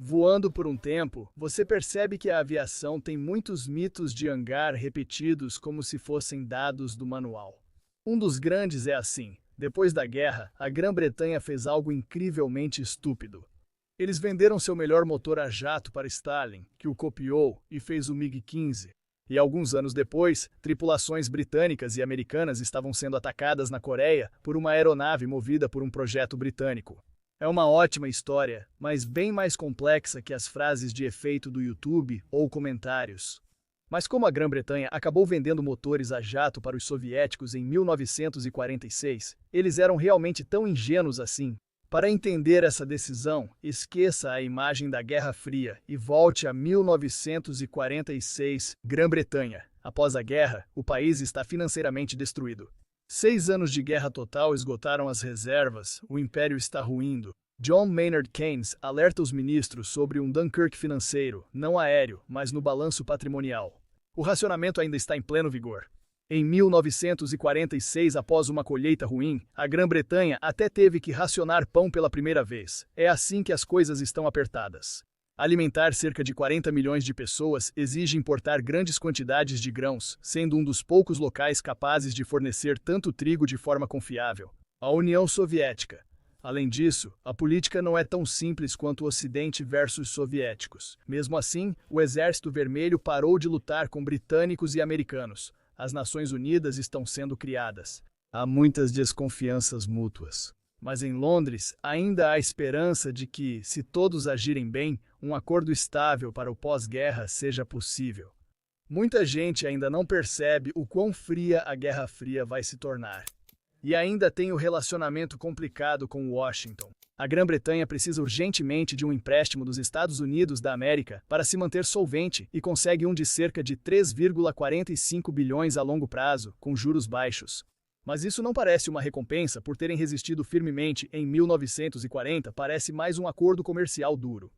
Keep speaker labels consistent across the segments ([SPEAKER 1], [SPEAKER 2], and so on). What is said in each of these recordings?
[SPEAKER 1] Voando por um tempo, você percebe que a aviação tem muitos mitos de hangar repetidos como se fossem dados do manual. Um dos grandes é assim: depois da guerra, a Grã-Bretanha fez algo incrivelmente estúpido. Eles venderam seu melhor motor a jato para Stalin, que o copiou e fez o MiG-15. E alguns anos depois, tripulações britânicas e americanas estavam sendo atacadas na Coreia por uma aeronave movida por um projeto britânico. É uma ótima história, mas bem mais complexa que as frases de efeito do YouTube ou comentários. Mas como a Grã-Bretanha acabou vendendo motores a jato para os soviéticos em 1946, eles eram realmente tão ingênuos assim. Para entender essa decisão, esqueça a imagem da Guerra Fria e volte a 1946, Grã-Bretanha. Após a guerra, o país está financeiramente destruído. 6 anos de guerra total esgotaram as reservas, o império está ruindo. John Maynard Keynes alerta os ministros sobre um Dunkirk financeiro, não aéreo, mas no balanço patrimonial. O racionamento ainda está em pleno vigor. Em 1946, após uma colheita ruim, a Grã-Bretanha até teve que racionar pão pela primeira vez. É assim que as coisas estão apertadas. Alimentar cerca de 40 milhões de pessoas exige importar grandes quantidades de grãos, sendo um dos poucos locais capazes de fornecer tanto trigo de forma confiável. A União Soviética. Além disso, a política não é tão simples quanto o Ocidente versus soviéticos. Mesmo assim, o Exército Vermelho parou de lutar com britânicos e americanos. As Nações Unidas estão sendo criadas. Há muitas desconfianças mútuas. Mas em Londres, ainda há esperança de que, se todos agirem bem, um acordo estável para o pós-guerra seja possível. Muita gente ainda não percebe o quão fria a Guerra Fria vai se tornar. E ainda tem o relacionamento complicado com Washington. A Grã-Bretanha precisa urgentemente de um empréstimo dos Estados Unidos da América para se manter solvente e consegue um de cerca de 3,45 bilhões a longo prazo, com juros baixos. Mas isso não parece uma recompensa por terem resistido firmemente em 1940, parece mais um acordo comercial duro.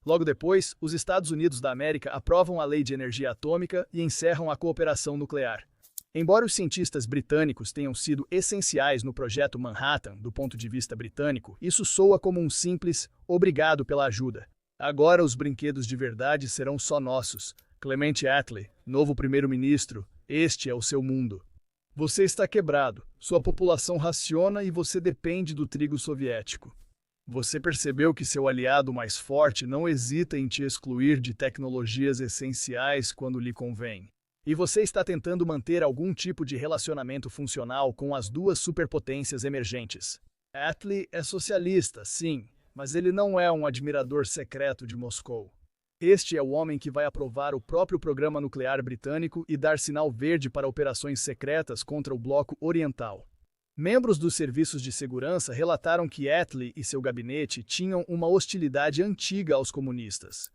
[SPEAKER 1] Logo depois, os Estados Unidos da América aprovam a Lei de Energia Atômica e encerram a cooperação nuclear. Embora os cientistas britânicos tenham sido essenciais no projeto Manhattan do ponto de vista britânico, isso soa como um simples "obrigado pela ajuda". Agora os brinquedos de verdade serão só nossos. Clement Attlee, novo primeiro-ministro, este é o seu mundo. Você está quebrado, sua população raciona e você depende do trigo soviético. Você percebeu que seu aliado mais forte não hesita em te excluir de tecnologias essenciais quando lhe convém. E você está tentando manter algum tipo de relacionamento funcional com as duas superpotências emergentes. Attlee é socialista, sim, mas ele não é um admirador secreto de Moscou. Este é o homem que vai aprovar o próprio programa nuclear britânico e dar sinal verde para operações secretas contra o Bloco Oriental. Membros dos serviços de segurança relataram que Attlee e seu gabinete tinham uma hostilidade antiga aos comunistas.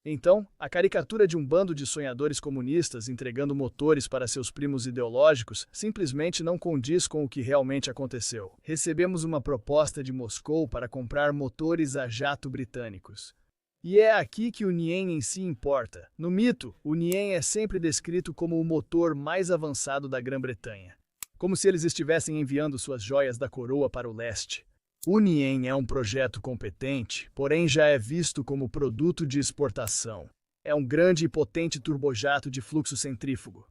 [SPEAKER 1] Então, a caricatura de um bando de sonhadores comunistas entregando motores para seus primos ideológicos simplesmente não condiz com o que realmente aconteceu. Recebemos uma proposta de Moscou para comprar motores a jato britânicos. E é aqui que o Nien em si importa. No mito, o Nien é sempre descrito como o motor mais avançado da Grã-Bretanha. Como se eles estivessem enviando suas joias da coroa para o leste. O Nien é um projeto competente, porém já é visto como produto de exportação. É um grande e potente turbojato de fluxo centrífugo.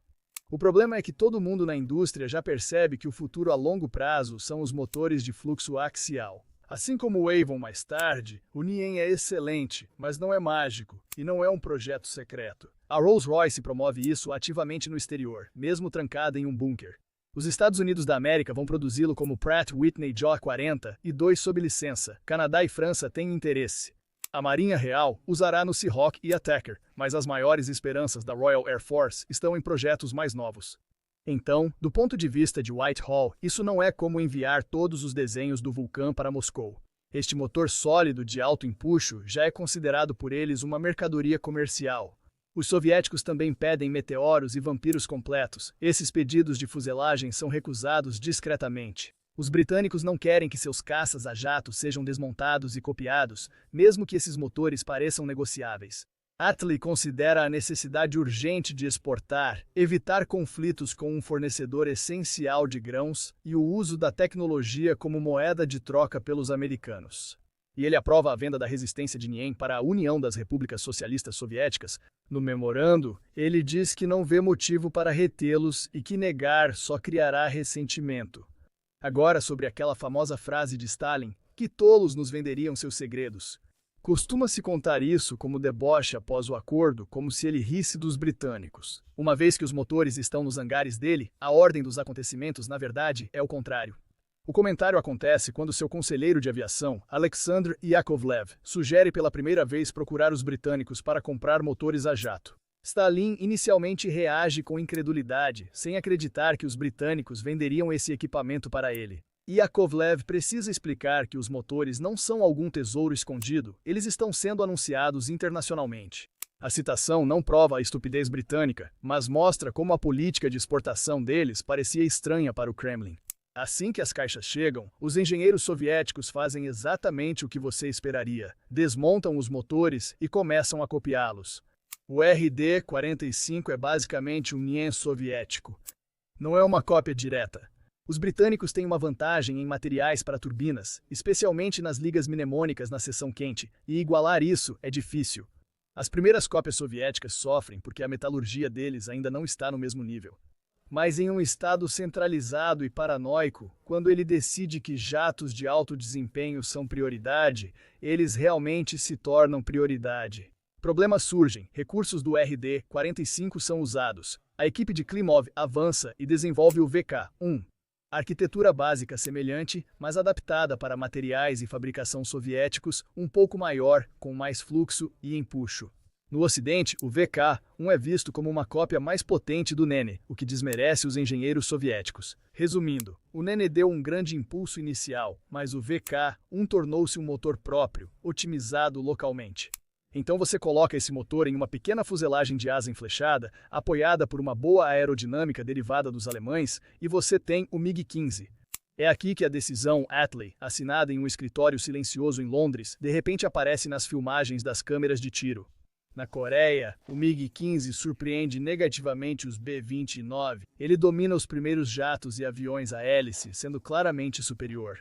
[SPEAKER 1] O problema é que todo mundo na indústria já percebe que o futuro a longo prazo são os motores de fluxo axial. Assim como o Avon mais tarde, o Nien é excelente, mas não é mágico, e não é um projeto secreto. A Rolls-Royce promove isso ativamente no exterior, mesmo trancada em um bunker. Os Estados Unidos da América vão produzi-lo como Pratt Whitney J40 e 2 sob licença. Canadá e França têm interesse. A Marinha Real usará no Seahawk e Attacker, mas as maiores esperanças da Royal Air Force estão em projetos mais novos. Então, do ponto de vista de Whitehall, isso não é como enviar todos os desenhos do Vulcan para Moscou. Este motor sólido de alto empuxo já é considerado por eles uma mercadoria comercial. Os soviéticos também pedem meteoros e vampiros completos. Esses pedidos de fuselagem são recusados discretamente. Os britânicos não querem que seus caças a jato sejam desmontados e copiados, mesmo que esses motores pareçam negociáveis. Attlee considera a necessidade urgente de exportar, evitar conflitos com um fornecedor essencial de grãos e o uso da tecnologia como moeda de troca pelos americanos. e ele aprova a venda da resistência de Nien para a União das Repúblicas Socialistas Soviéticas. No memorando, ele diz que não vê motivo para retê-los e que negar só criará ressentimento. Agora, sobre aquela famosa frase de Stalin, que tolos nos venderiam seus segredos. Costuma-se contar isso como deboche após o acordo, como se ele risse dos britânicos. Uma vez que os motores estão nos hangares dele, a ordem dos acontecimentos, na verdade, é o contrário. O comentário acontece quando seu conselheiro de aviação, Alexander Yakovlev, sugere pela primeira vez procurar os britânicos para comprar motores a jato. Stalin inicialmente reage com incredulidade, sem acreditar que os britânicos venderiam esse equipamento para ele. Yakovlev precisa explicar que os motores não são algum tesouro escondido, eles estão sendo anunciados internacionalmente. A citação não prova a estupidez britânica, mas mostra como a política de exportação deles parecia estranha para o Kremlin. Assim que as caixas chegam, os engenheiros soviéticos fazem exatamente o que você esperaria: desmontam os motores e começam a copiá-los. O RD-45 é basicamente um Nien soviético. Não é uma cópia direta. Os britânicos têm uma vantagem em materiais para turbinas, especialmente nas ligas mnemônicas na seção quente, e igualar isso é difícil. As primeiras cópias soviéticas sofrem porque a metalurgia deles ainda não está no mesmo nível. Mas em um estado centralizado e paranoico, quando ele decide que jatos de alto desempenho são prioridade, eles realmente se tornam prioridade. Problemas surgem, recursos do RD-45 são usados. A equipe de Klimov avança e desenvolve o VK-1. Arquitetura básica semelhante, mas adaptada para materiais e fabricação soviéticos, um pouco maior, com mais fluxo e empuxo. No Ocidente, o VK-1 é visto como uma cópia mais potente do Nene, o que desmerece os engenheiros soviéticos. Resumindo, o Nene deu um grande impulso inicial, mas o VK-1 tornou-se um motor próprio, otimizado localmente. Então você coloca esse motor em uma pequena fuselagem de asa enflechada, apoiada por uma boa aerodinâmica derivada dos alemães, e você tem o MiG-15. É aqui que a decisão Attlee, assinada em um escritório silencioso em Londres, de repente aparece nas filmagens das câmeras de tiro. Na Coreia, o MiG-15 surpreende negativamente os B-29. Ele domina os primeiros jatos e aviões a hélice, sendo claramente superior.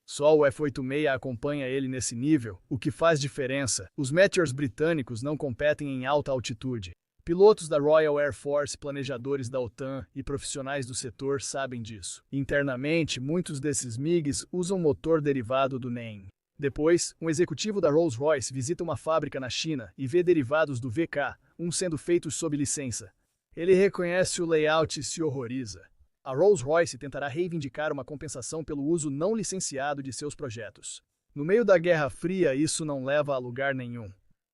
[SPEAKER 1] Só o F-86 acompanha ele nesse nível, o que faz diferença. Os Meteors britânicos não competem em alta altitude. Pilotos da Royal Air Force, planejadores da OTAN e profissionais do setor sabem disso. Internamente, muitos desses MiGs usam motor derivado do NEM. Depois, um executivo da Rolls-Royce visita uma fábrica na China e vê derivados do VK-1 sendo feitos sob licença. Ele reconhece o layout e se horroriza. A Rolls-Royce tentará reivindicar uma compensação pelo uso não licenciado de seus projetos. No meio da Guerra Fria, isso não leva a lugar nenhum.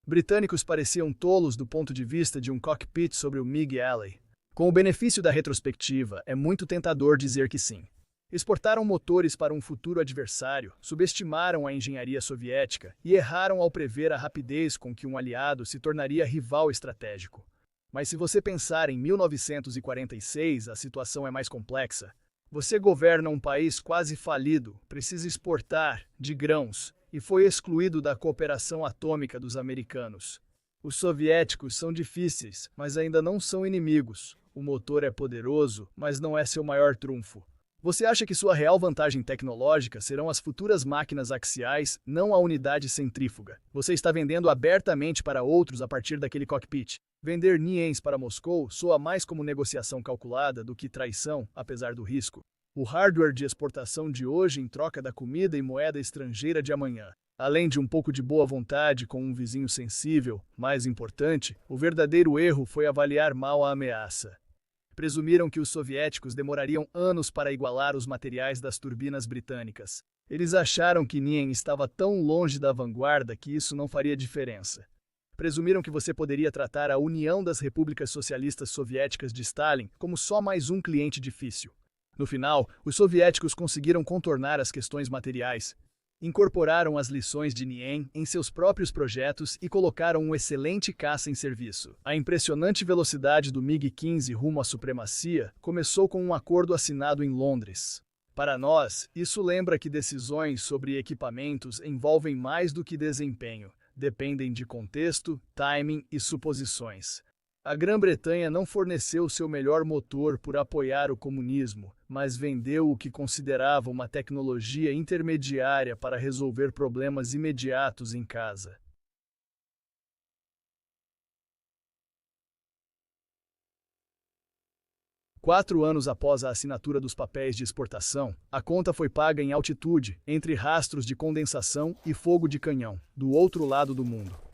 [SPEAKER 1] Britânicos pareciam tolos do ponto de vista de um cockpit sobre o MiG Alley. Com o benefício da retrospectiva, é muito tentador dizer que sim. Exportaram motores para um futuro adversário, subestimaram a engenharia soviética e erraram ao prever a rapidez com que um aliado se tornaria rival estratégico. Mas se você pensar em 1946, a situação é mais complexa. Você governa um país quase falido, precisa exportar de grãos e foi excluído da cooperação atômica dos americanos. Os soviéticos são difíceis, mas ainda não são inimigos. O motor é poderoso, mas não é seu maior trunfo. Você acha que sua real vantagem tecnológica serão as futuras máquinas axiais, não a unidade centrífuga. Você está vendendo abertamente para outros a partir daquele cockpit. Vender Niens para Moscou soa mais como negociação calculada do que traição, apesar do risco. O hardware de exportação de hoje em troca da comida e moeda estrangeira de amanhã. Além de um pouco de boa vontade com um vizinho sensível, mais importante, o verdadeiro erro foi avaliar mal a ameaça. Presumiram que os soviéticos demorariam anos para igualar os materiais das turbinas britânicas. Eles acharam que Nien estava tão longe da vanguarda que isso não faria diferença. Presumiram que você poderia tratar a União das Repúblicas Socialistas Soviéticas de Stalin como só mais um cliente difícil. No final, os soviéticos conseguiram contornar as questões materiais. Incorporaram as lições de Nien em seus próprios projetos e colocaram um excelente caça em serviço. A impressionante velocidade do MiG-15 rumo à supremacia começou com um acordo assinado em Londres. Para nós, isso lembra que decisões sobre equipamentos envolvem mais do que desempenho, dependem de contexto, timing e suposições. A Grã-Bretanha não forneceu seu melhor motor por apoiar o comunismo, mas vendeu o que considerava uma tecnologia intermediária para resolver problemas imediatos em casa. Quatro anos após a assinatura dos papéis de exportação, a conta foi paga em altitude, entre rastros de condensação e fogo de canhão, do outro lado do mundo.